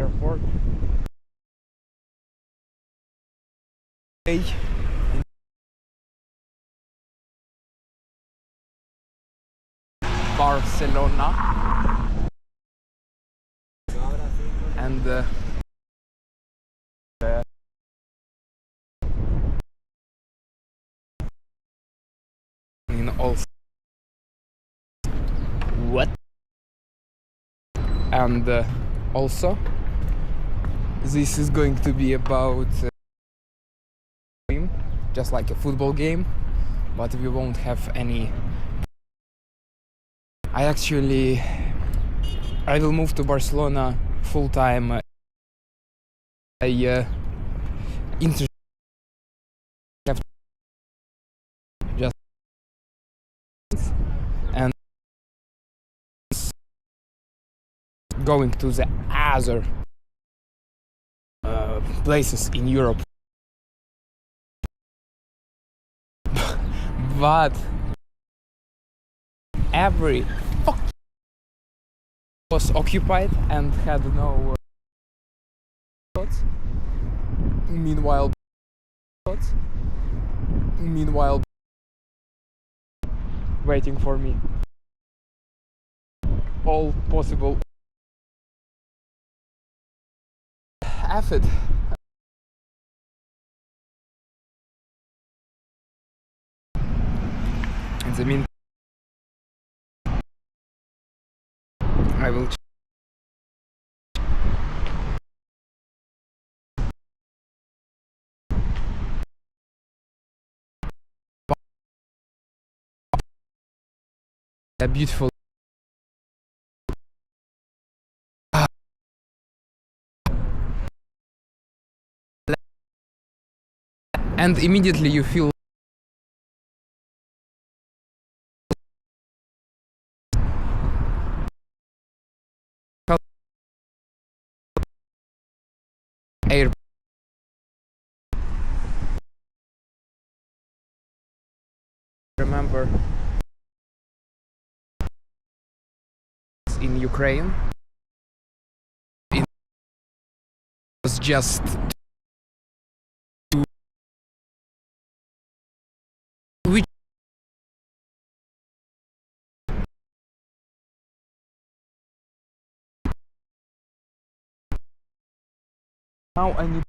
airport. Barcelona, and in also what? And also, this is going to be about just like a football game, but we won't have any. I will move to Barcelona full time. Just and going to the other places in Europe, but every was occupied and had no thoughts. Meanwhile, waiting for me. All possible effort. In the meantime, I will a beautiful and immediately you feel air. Remember in Ukraine it was just which now I need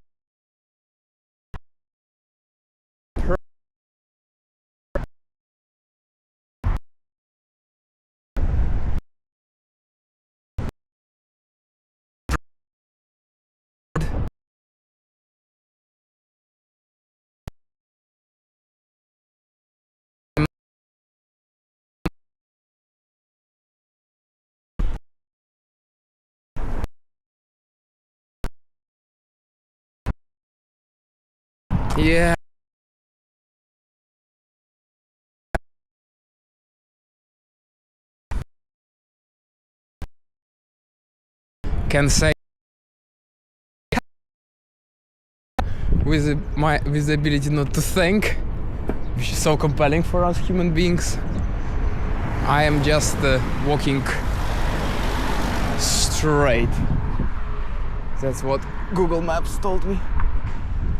yeah. Can say with the ability not to think, which is so compelling for us human beings. I am just walking straight. That's what Google Maps told me.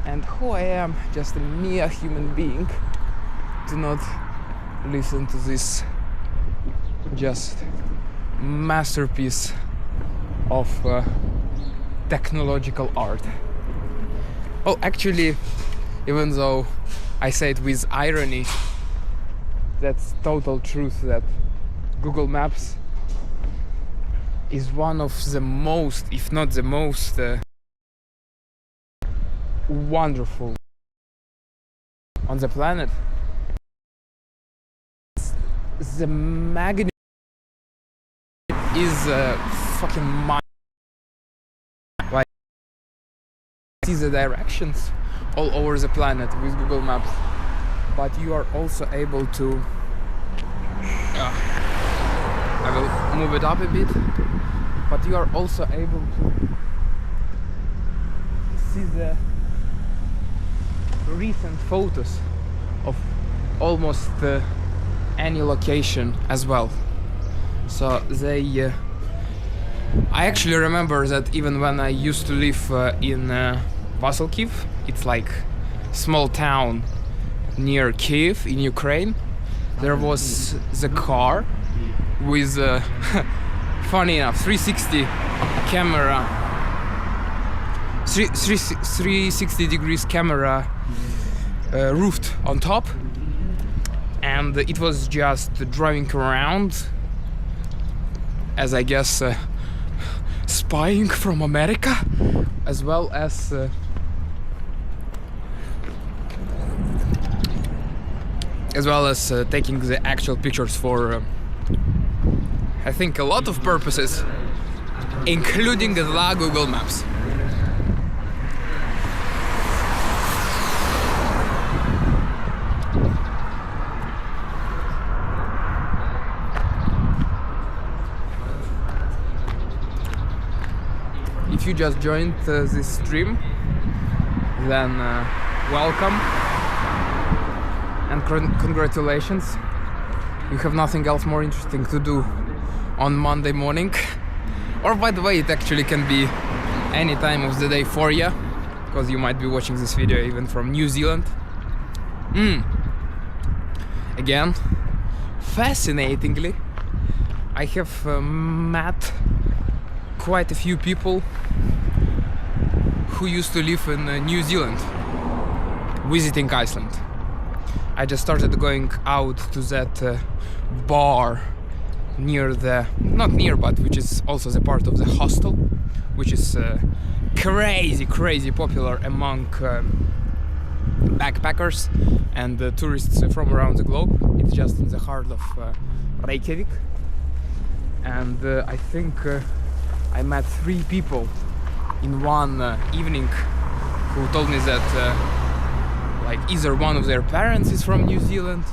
And who I am, just a mere human being. Do not listen to this just masterpiece of technological art. Oh, actually, even though I say it with irony, that's total truth that Google Maps is one of the most, if not the most, wonderful on the planet. The magnitude is fucking mind. Like, see the directions all over the planet with Google Maps, but you are also able to I will move it up a bit, but you are also able to see the recent photos of almost any location as well. So they I actually remember that even when I used to live in Vasilkiv, it's like small town near Kiev in Ukraine, there was the car with funny enough 360 camera 360 degrees camera roofed on top, and it was just driving around as I guess spying from America, as well as taking the actual pictures for I think a lot of purposes, including the Google Maps. If you just joined this stream, then welcome and congratulations. You have nothing else more interesting to do on Monday morning. Or by the way, it actually can be any time of the day for you, because you might be watching this video even from New Zealand. Again, fascinatingly, I have met quite a few people who used to live in New Zealand visiting Iceland. I just started going out to that bar near the, not near, but which is also the part of the hostel, which is crazy popular among backpackers and tourists from around the globe. It's just in the heart of Reykjavik, and I think I met 3 people in one evening who told me that like either one of their parents is from New Zealand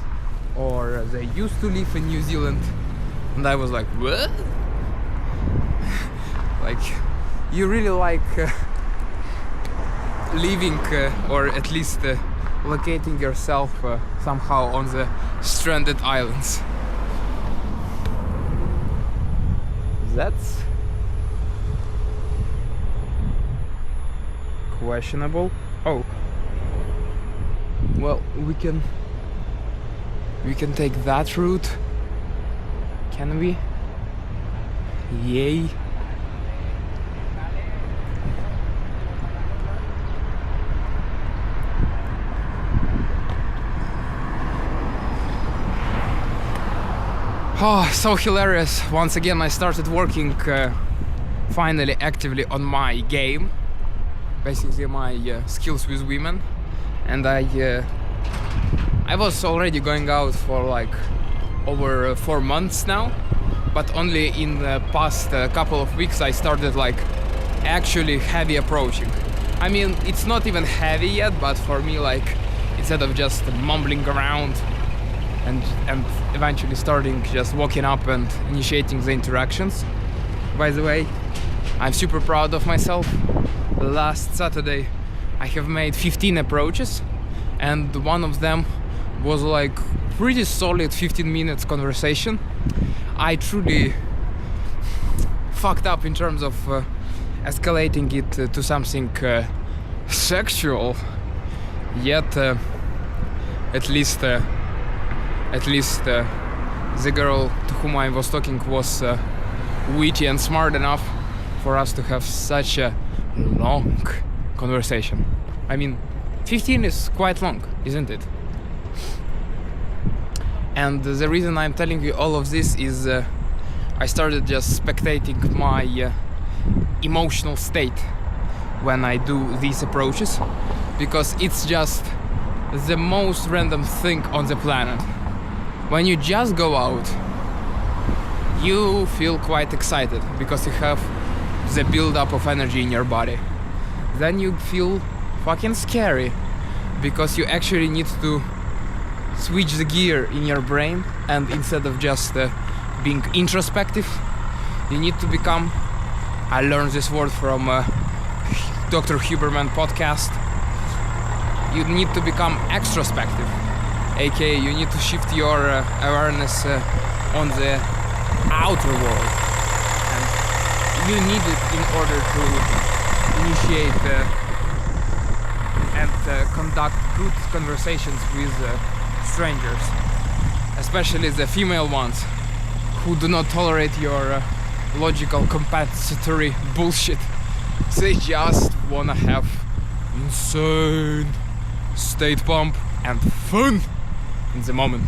or they used to live in New Zealand, and I was like, what? Like, you really like living or at least locating yourself somehow on the stranded islands. That's questionable. Oh, well, we can take that route, can we? Yay. Oh, so hilarious. Once again I started working finally actively on my game, basically my skills with women, and I was already going out for like over 4 months now, but only in the past couple of weeks I started like actually heavy approaching. I mean, it's not even heavy yet, but for me, like, instead of just mumbling around and eventually starting just walking up and initiating the interactions. By the way, I'm super proud of myself. Last Saturday I have made 15 approaches, and one of them was like pretty solid 15 minutes conversation. I truly fucked up in terms of escalating it to something sexual, yet at least the girl to whom I was talking was witty and smart enough for us to have such a long conversation. I mean, 15 is quite long, isn't it? And the reason I'm telling you all of this is I started just spectating my emotional state when I do these approaches, because it's just the most random thing on the planet. When you just go out, you feel quite excited because you have the build-up of energy in your body. Then you feel fucking scary because you actually need to switch the gear in your brain, and instead of just being introspective, you need to become, I learned this word from Dr. Huberman podcast, you need to become extrospective, aka you need to shift your awareness on the outer world, and you need it in order to initiate and conduct good conversations with strangers, especially the female ones who do not tolerate your logical compensatory bullshit. They just wanna have insane state pump and fun in the moment.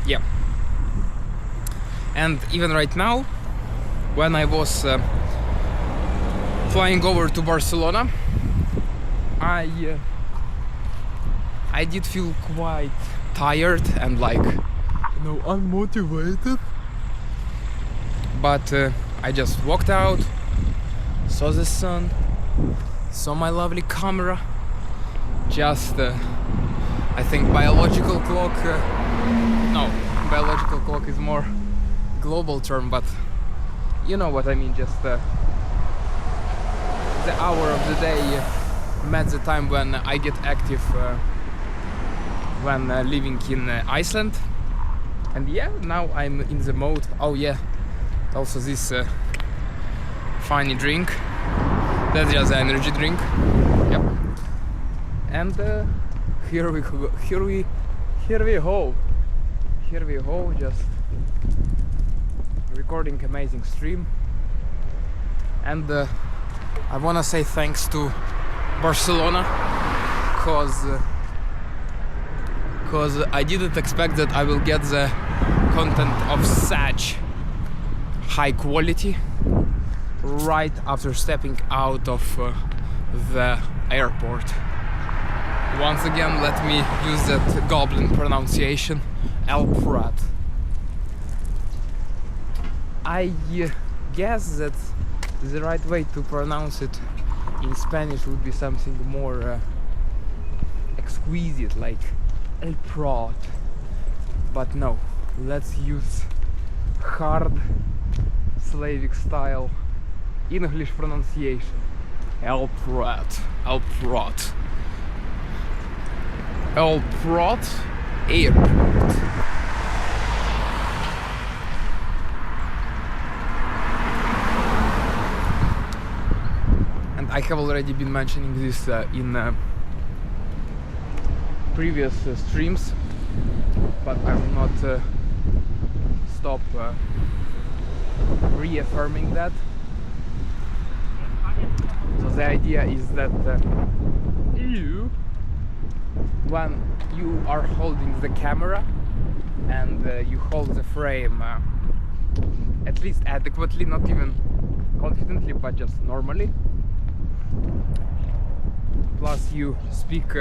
Yeah. And even right now, when I was flying over to Barcelona, I did feel quite tired and like, unmotivated. But I just walked out, saw the sun, saw my lovely camera. Just, I think biological clock. No, biological clock is more global term, but you know what I mean. Just the hour of the day met the time when I get active when living in Iceland. And yeah, now I'm in the mode. Oh yeah, also this funny drink. That's just an energy drink. Yep. And here we go. Here we go. Just recording amazing stream. And I wanna say thanks to Barcelona, cause I didn't expect that I will get the content of such high quality right after stepping out of the airport. Once again, let me use that goblin pronunciation, El Prat. I guess that the right way to pronounce it in Spanish would be something more exquisite, like El Prat. But no, let's use hard Slavic style English pronunciation. El Prat, El Prat, El Prat Airport. And I have already been mentioning this in previous streams, but I will not stop reaffirming that. So the idea is that when you are holding the camera and you hold the frame at least adequately, not even confidently, but just normally, plus you speak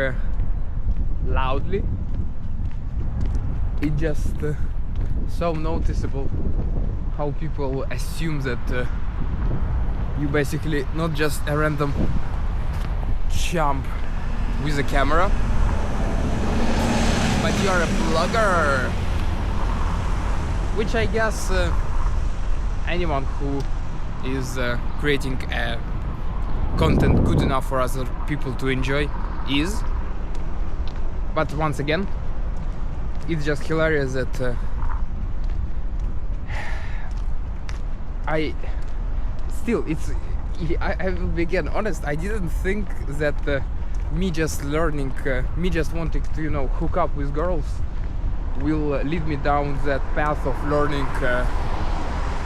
loudly, it just so noticeable how people assume that you basically not just a random chump with a camera, but you are a vlogger, which I guess anyone who is creating content good enough for other people to enjoy is. But once again, it's just hilarious that I will be again honest, I didn't think that me just learning, me just wanting to, hook up with girls will lead me down that path of learning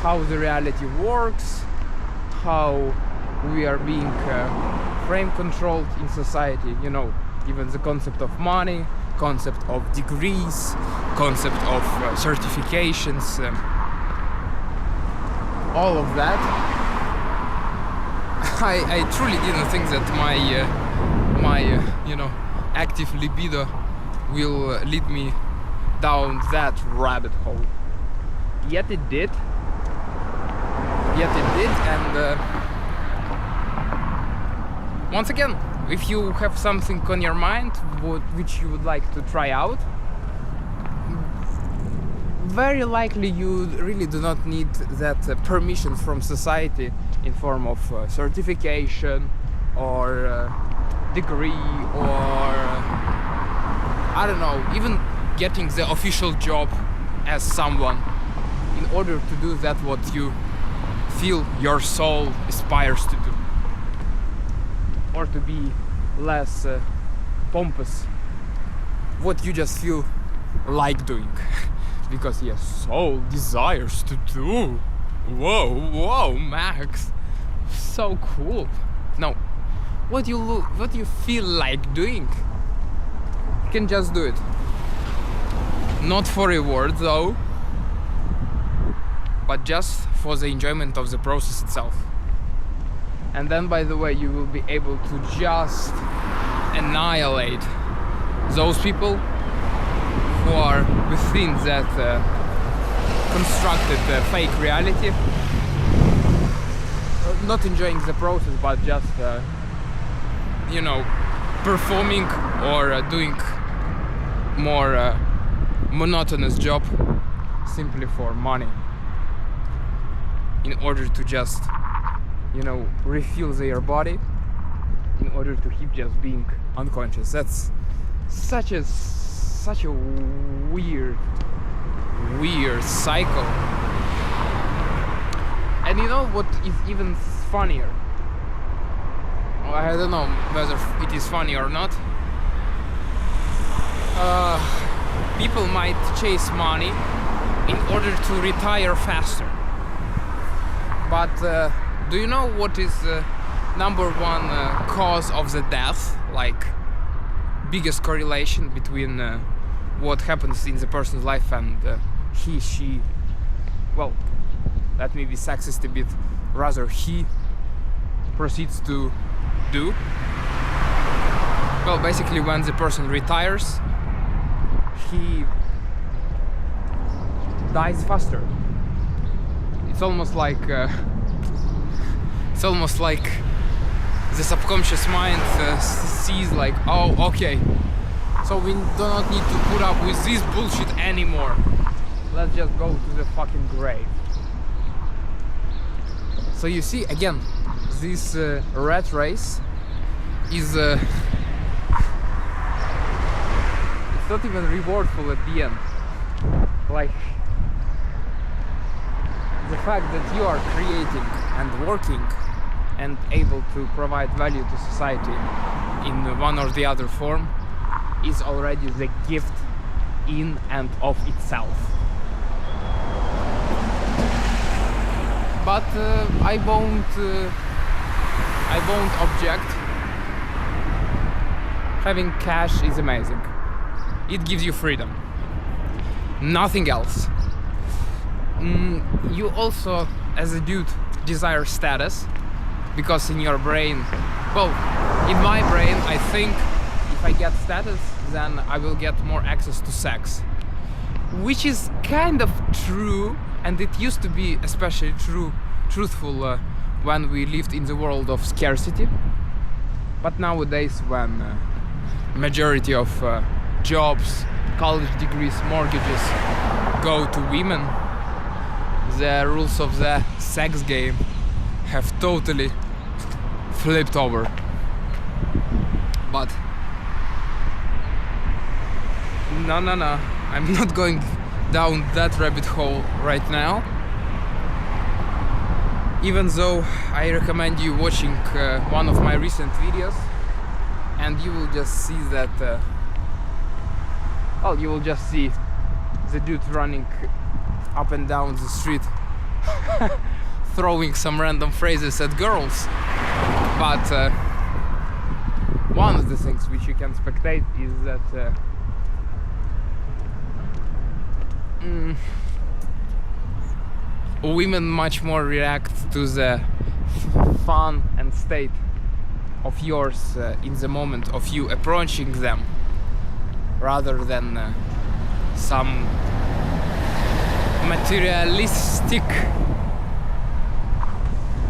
how the reality works, how we are being frame controlled in society, even the concept of money, concept of degrees, concept of certifications, all of that. I truly didn't think that my active libido will lead me down that rabbit hole. Yet it did. And once again, if you have something on your mind which you would like to try out, very likely you really do not need that permission from society in form of certification or degree, or I don't know, even getting the official job as someone in order to do that what you feel your soul aspires to do, or to be less pompous, what you just feel like doing because your soul desires to do. Whoa, Max, so cool. No, what you feel like doing, you can just do it. Not for reward though, but just for the enjoyment of the process itself. And then, by the way, you will be able to just annihilate those people who are within that constructed fake reality, not enjoying the process, but just performing or doing more monotonous job simply for money, in order to just refuel their body, in order to keep just being unconscious. That's such a weird cycle. And you know what is even funnier? I don't know whether it is funny or not. People might chase money in order to retire faster. But do you know what is the number one cause of the death? Like, biggest correlation between what happens in the person's life and she, well, that may be sexist a bit, rather he proceeds to do. Well, basically when the person retires, he dies faster. It's almost like the subconscious mind sees like, oh, okay, so we do not need to put up with this bullshit anymore. Let's just go to the fucking grave. So you see, again, this rat race is it's not even rewardful at the end. Like, the fact that you are creating and working and able to provide value to society in one or the other form is already the gift in and of itself. But I won't object. Having cash is amazing. It gives you freedom. Nothing else. You also, as a dude, desire status, because in your brain, well, in my brain, I think if I get status, then I will get more access to sex. Which is kind of true, and it used to be especially truthful when we lived in the world of scarcity. But nowadays, when majority of jobs, college degrees, mortgages go to women, the rules of the sex game have totally flipped over. But no, I'm not going down that rabbit hole right now, even though I recommend you watching one of my recent videos, and you will just see that you will just see the dude running up and down the street throwing some random phrases at girls. But one of the things which you can spectate is that women much more react to the fun and state of yours in the moment of you approaching them, rather than some materialistic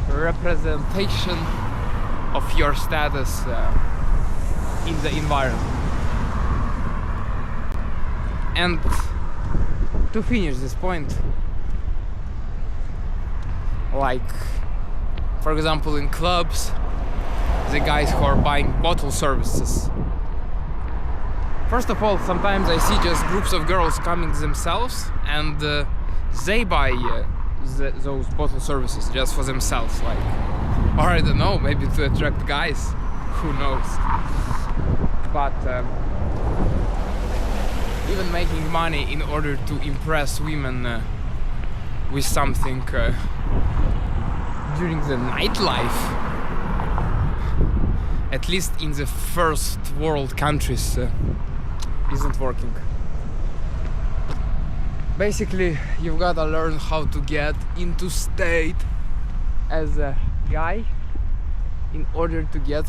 representation of your status in the environment. And to finish this point, like, for example, in clubs, the guys who are buying bottle services. First of all, sometimes I see just groups of girls coming themselves, and they buy those bottle services just for themselves, like, or I don't know, maybe to attract guys, who knows. But even making money in order to impress women with something during the nightlife, at least in the first world countries, isn't working. Basically, you've gotta learn how to get into state as a guy in order to get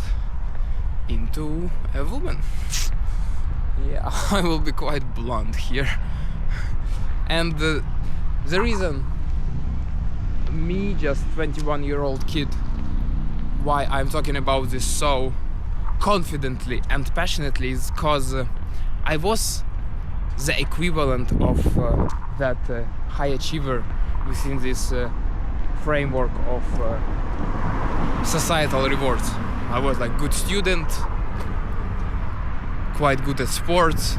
into a woman. Yeah, I will be quite blunt here. And the reason me, just 21-year-old kid, why I'm talking about this so confidently and passionately is because I was the equivalent of that high achiever within this framework of societal rewards. I was like good student, quite good at sports,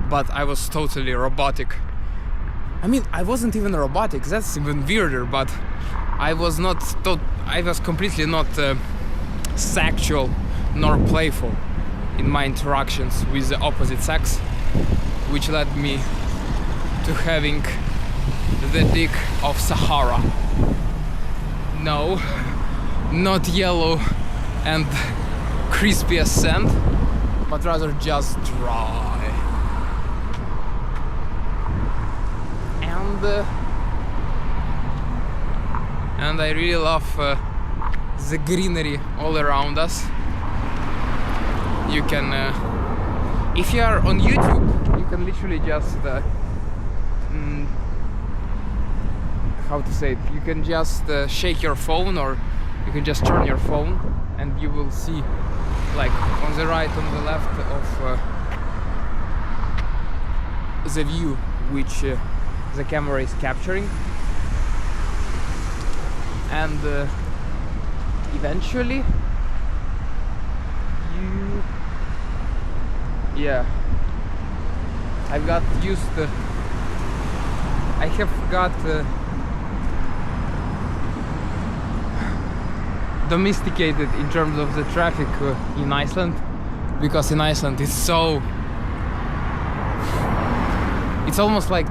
but I was totally robotic. I mean, I wasn't even robotic, that's even weirder, but I was completely not sexual nor playful in my interactions with the opposite sex, which led me to having the dick of Sahara. No, not yellow and crispy as sand, but rather just dry. And I really love the greenery all around us. You can, if you are on YouTube, you can literally just, how to say it, you can just shake your phone, or you can just turn your phone, and you will see, like, on the right, on the left of the view which the camera is capturing. And eventually I got used to, I have got domesticated in terms of the traffic in Iceland, because in Iceland it's almost like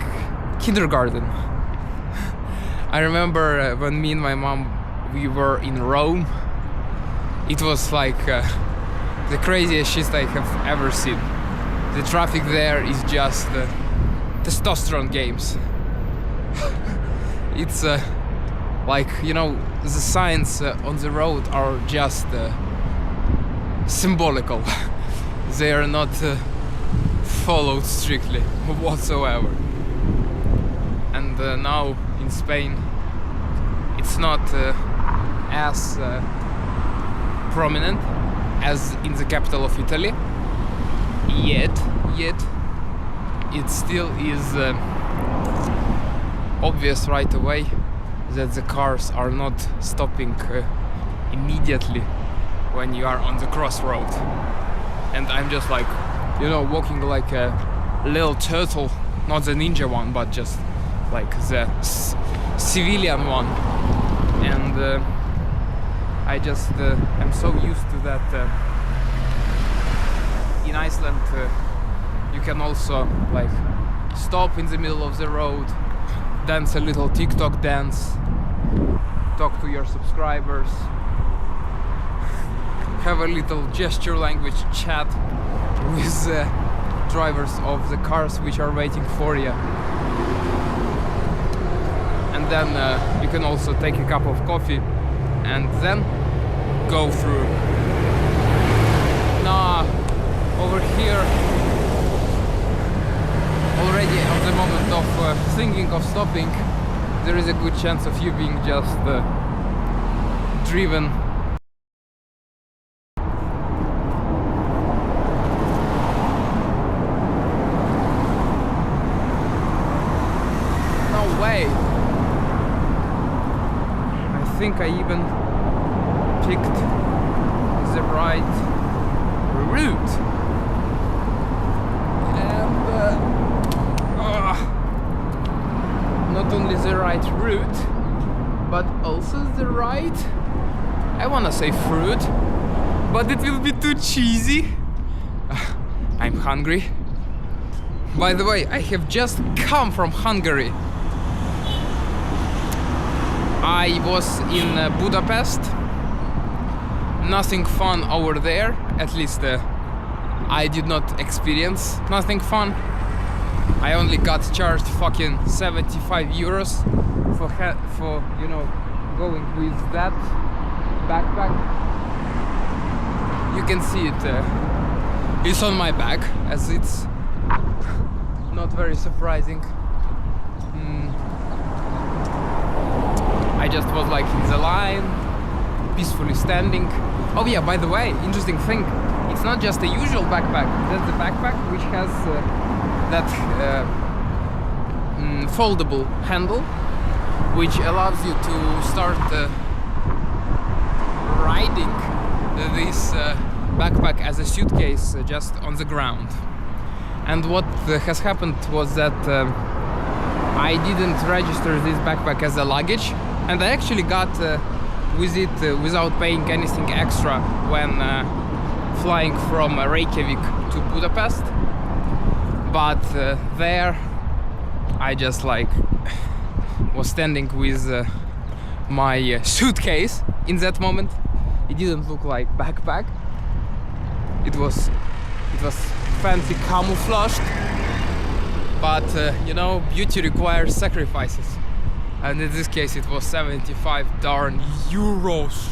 kindergarten. I remember when me and my mom, we were in Rome, it was like the craziest shit I have ever seen. The traffic there is just testosterone games. It's like, you know, the signs on the road are just symbolical. They are not followed strictly whatsoever. And now in Spain it's not as prominent as in the capital of Italy, yet it still is obvious right away that the cars are not stopping immediately when you are on the crossroad. And I'm just like, you know, walking like a little turtle, not the ninja one, but just like the civilian one. And I just am so used to that. In Iceland you can also like stop in the middle of the road, dance a little TikTok dance, talk to your subscribers, have a little gesture language chat with the drivers of the cars which are waiting for you. And then you can also take a cup of coffee and then go through. Nah, over here, already at the moment of thinking of stopping, there is a good chance of you being just driven. No way! I think I even picked the right route. And not only the right route, but also the right, I wanna say fruit, but it will be too cheesy. I'm hungry. By the way, I have just come from Hungary. I was in Budapest. Nothing fun over there, at least I did not experience nothing fun. I only got charged fucking 75 euros for you know, going with that backpack. You can see it, it's on my back, as it's not very surprising. I just was like in the line, peacefully standing. Oh yeah, by the way, interesting thing, it's not just a usual backpack. That's the backpack which has that foldable handle, which allows you to start riding this backpack as a suitcase just on the ground. And what has happened was that I didn't register this backpack as a luggage, and I actually got with it without paying anything extra when flying from Reykjavik to Budapest. But there I just like was standing with my suitcase in that moment. It didn't look like backpack. It was fancy camouflaged, but you know, beauty requires sacrifices, and in this case it was 75 darn euros,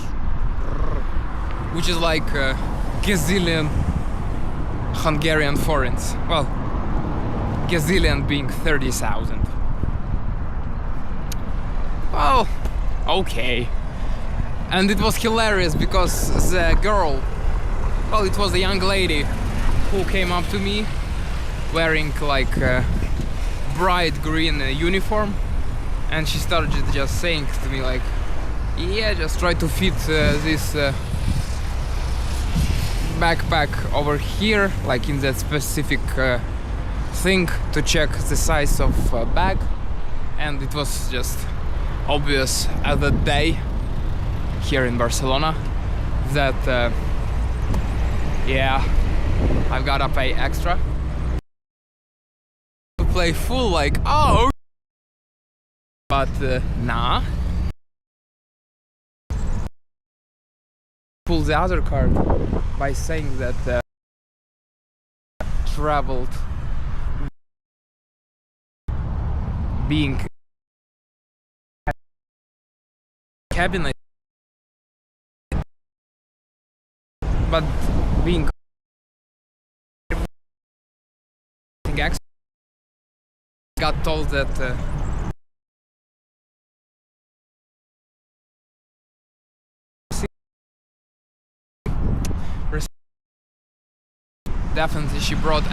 which is like a gazillion Hungarian forints. Well, gazillion being 30,000. Oh, okay. And it was hilarious because the girl, well, it was a young lady who came up to me wearing like a bright green uniform, and she started just saying to me like, yeah, just try to fit this backpack over here, like in that specific thing to check the size of bag. And it was just obvious at that day here in Barcelona that yeah, I've gotta pay extra to play full, like, oh, but nah. Pull the other card by saying that traveled being cabinet, but being got told that definitely she brought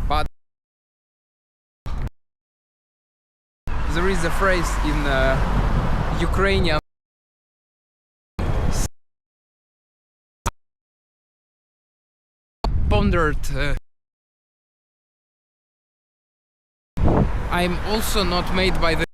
but there is a phrase in Ukrainian pondered. I'm also not made by the